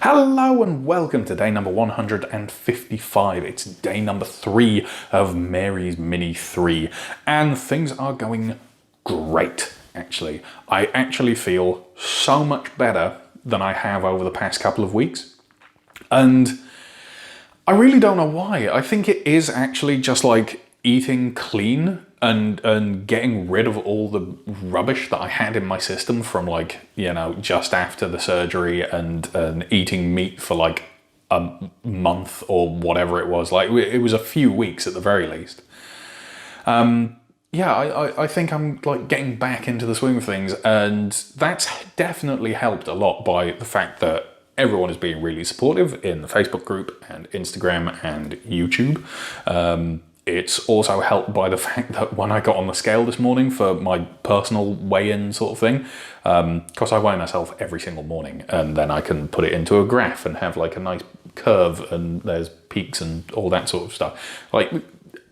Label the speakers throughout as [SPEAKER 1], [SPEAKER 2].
[SPEAKER 1] Hello and welcome to day number 155. It's day number 3 of Mary's Mini 3 and things are going great, actually. I actually feel so much better than I have over the past couple of weeks, and I really don't know why. I think it is actually just like eating clean and getting rid of all the rubbish that I had in my system from, like, you know, just after the surgery and eating meat for like a month or whatever it was. Like, it was a few weeks at the very least. Yeah, I think I'm like getting back into the swing of things, and that's definitely helped a lot by the fact that everyone is being really supportive in the Facebook group and Instagram and YouTube. It's also helped by the fact that when I got on the scale this morning for my personal weigh-in sort of thing, because I weigh myself every single morning and then I can put it into a graph and have like a nice curve and there's peaks and all that sort of stuff. Like,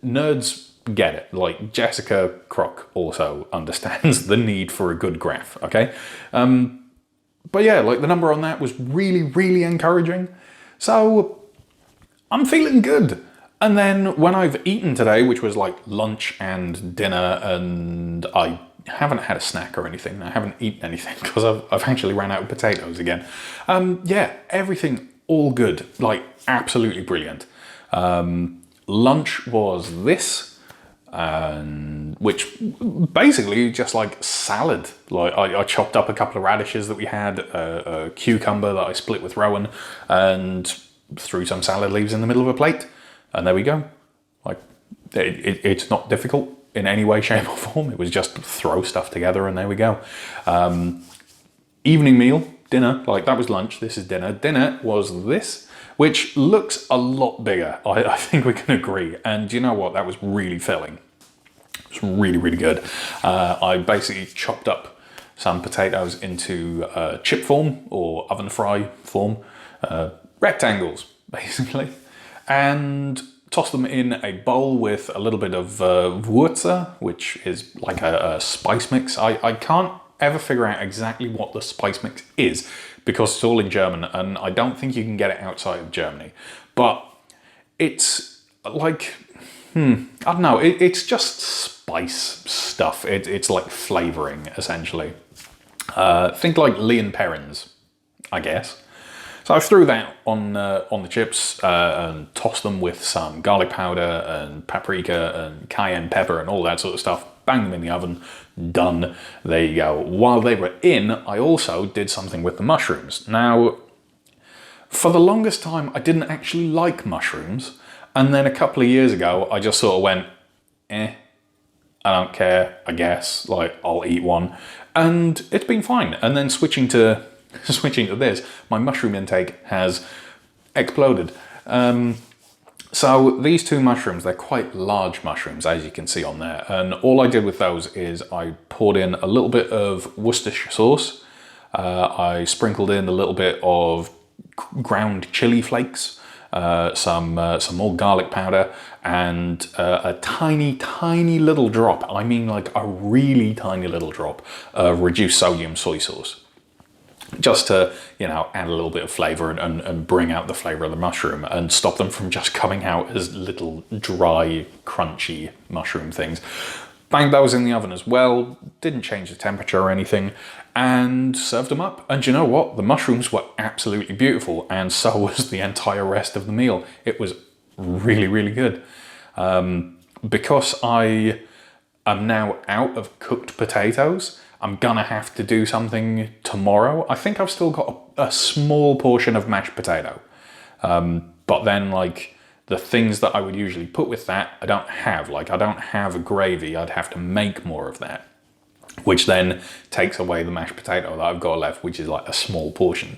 [SPEAKER 1] nerds get it. Like, Jessica Crock also understands the need for a good graph, okay? But yeah, like, the number on that was really, really encouraging. So I'm feeling good. And then when I've eaten today, which was like lunch and dinner, and I haven't had a snack or anything, I haven't eaten anything because I've actually ran out of potatoes again. Yeah, everything all good, like absolutely brilliant. Lunch was this, which basically just like salad. Like, I chopped up a couple of radishes that we had, a cucumber that I split with Rowan, and threw some salad leaves in the middle of a plate. And there we go. Like, it's not difficult in any way, shape or form. It was just throw stuff together and there we go. Evening meal, dinner, like that was lunch, this is dinner. Dinner was this, which looks a lot bigger. I think we can agree. And you know what? That was really filling. It was really, really good. I basically chopped up some potatoes into chip form or oven fry form, rectangles, basically. And toss them in a bowl with a little bit of Würze, which is like a spice mix. I can't ever figure out exactly what the spice mix is because it's all in German and I don't think you can get it outside of Germany. But it's like, I don't know, it's just spice stuff. It's like flavouring, essentially. Think like Leon Perrins, I guess. So I threw that on the chips and tossed them with some garlic powder and paprika and cayenne pepper and all that sort of stuff. Bang them in the oven. Done. There you go. While they were in, I also did something with the mushrooms. Now, for the longest time, I didn't actually like mushrooms. And then a couple of years ago, I just sort of went, I don't care, I guess. Like, I'll eat one. And it's been fine. And then switching to this, my mushroom intake has exploded. So these two mushrooms, they're quite large mushrooms, as you can see on there. And all I did with those is I poured in a little bit of Worcestershire sauce. I sprinkled in a little bit of ground chili flakes, some more garlic powder, and a tiny, tiny little drop, I mean like a really tiny little drop, of reduced sodium soy sauce. Just to, you know, add a little bit of flavour and bring out the flavour of the mushroom and stop them from just coming out as little dry, crunchy mushroom things. Banged those in the oven as well, didn't change the temperature or anything, and served them up. And you know what? The mushrooms were absolutely beautiful, and so was the entire rest of the meal. It was really, really good. Because I am now out of cooked potatoes, I'm gonna have to do something tomorrow. I think I've still got a small portion of mashed potato. But then, like, the things that I would usually put with that, I don't have. Like, I don't have a gravy. I'd have to make more of that, which then takes away the mashed potato that I've got left, which is like a small portion.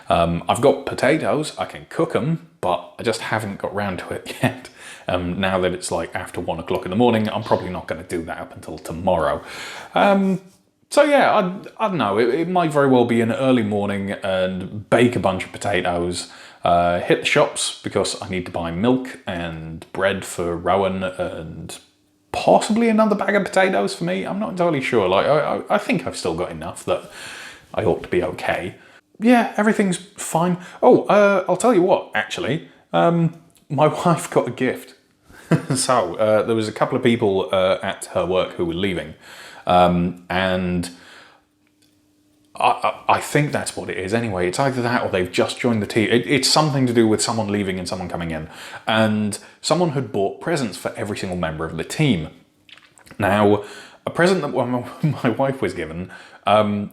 [SPEAKER 1] I've got potatoes, I can cook them, but I just haven't got round to it yet. Now that it's like after 1 o'clock in the morning, I'm probably not gonna do that up until tomorrow. So yeah, I don't know, it might very well be an early morning and bake a bunch of potatoes, hit the shops because I need to buy milk and bread for Rowan and possibly another bag of potatoes for me. I'm not entirely sure. Like, I think I've still got enough that I ought to be okay. yeah, everything's fine. Oh, I'll tell you what, actually, my wife got a gift. So there was a couple of people at her work who were leaving, and I think that's what it is anyway. It's either that or they've just joined the team. It's something to do with someone leaving and someone coming in. And someone had bought presents for every single member of the team. Now, a present that my wife was given,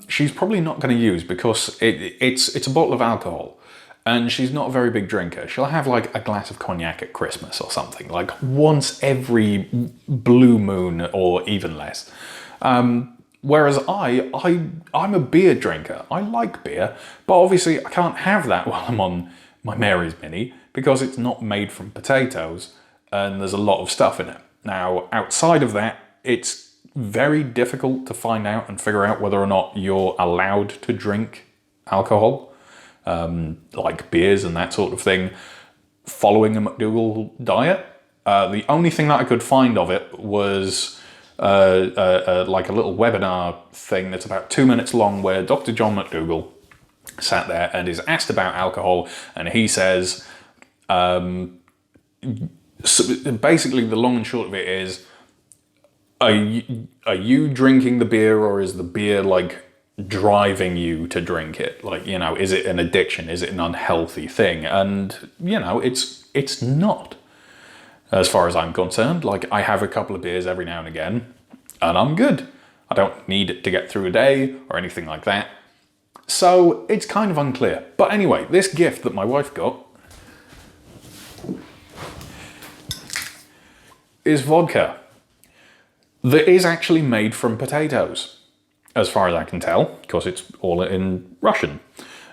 [SPEAKER 1] she's probably not going to use because it's a bottle of alcohol. And she's not a very big drinker. She'll have like a glass of cognac at Christmas or something, like once every blue moon or even less. Whereas I'm a beer drinker. I like beer, but obviously I can't have that while I'm on my Mary's Mini because it's not made from potatoes and there's a lot of stuff in it. Now, outside of that, it's very difficult to find out and figure out whether or not you're allowed to drink alcohol, like beers and that sort of thing, following a McDougall diet. The only thing that I could find of it was like a little webinar thing that's about 2 minutes long where Dr. John McDougall sat there and is asked about alcohol, and he says, so basically the long and short of it is, are you drinking the beer, or is the beer like driving you to drink it? Like, you know, is it an addiction? Is it an unhealthy thing? And, you know, it's not. As far as I'm concerned, like I have a couple of beers every now and again and I'm good. I don't need it to get through a day or anything like that. So it's kind of unclear. But anyway, this gift that my wife got is vodka that is actually made from potatoes, as far as I can tell, because it's all in Russian.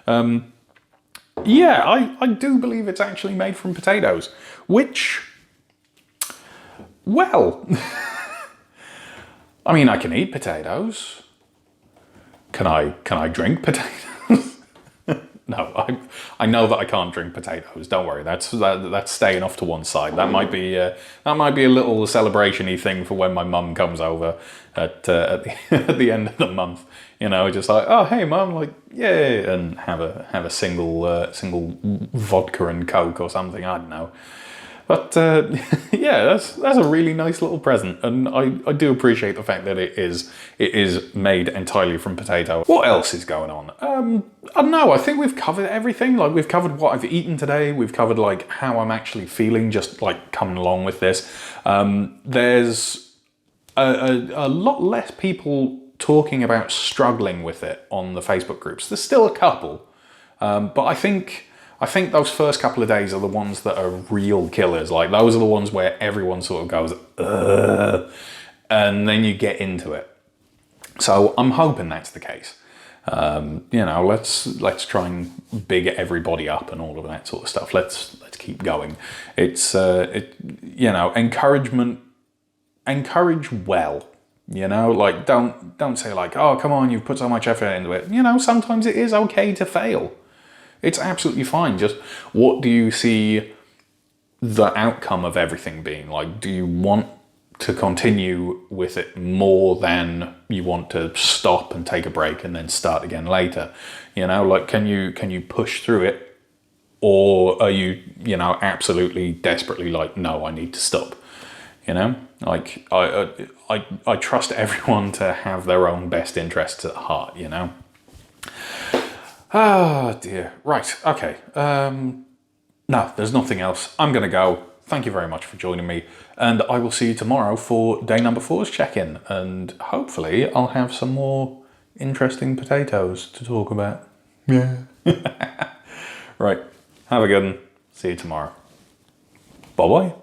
[SPEAKER 1] Yeah, I do believe it's actually made from potatoes, which, well, I mean, I can eat potatoes. Can I drink potatoes? No, I know that I can't drink potatoes. Don't worry, that's staying off to one side. That might be a little celebration-y thing for when my mum comes over at the end of the month. You know, just like, oh hey mum, like yay, and have a single vodka and Coke or something. I don't know. But yeah, that's a really nice little present, and I do appreciate the fact that it is made entirely from potato. What else is going on? I don't know. I think we've covered everything. Like, we've covered what I've eaten today. We've covered like how I'm actually feeling, just like coming along with this. There's a lot less people talking about struggling with it on the Facebook groups. There's still a couple, but I think those first couple of days are the ones that are real killers. Like, those are the ones where everyone sort of goes, ugh, and then you get into it. So I'm hoping that's the case. You know, let's try and big everybody up and all of that sort of stuff. Let's keep going. It's you know, encourage well. You know, like don't say like, oh come on, you've put so much effort into it. You know, sometimes it is okay to fail. It's absolutely fine. Just, what do you see the outcome of everything being? Like, do you want to continue with it more than you want to stop and take a break and then start again later? You know, like, can you push through it, or are you know, absolutely desperately like, no, I need to stop? You know, like I trust everyone to have their own best interests at heart. You know. Oh dear. Right, okay. No, there's nothing else. I'm going to go. Thank you very much for joining me, and I will see you tomorrow for day number 4's check-in, and hopefully I'll have some more interesting potatoes to talk about. Yeah. Right, have a good one. See you tomorrow. Bye-bye.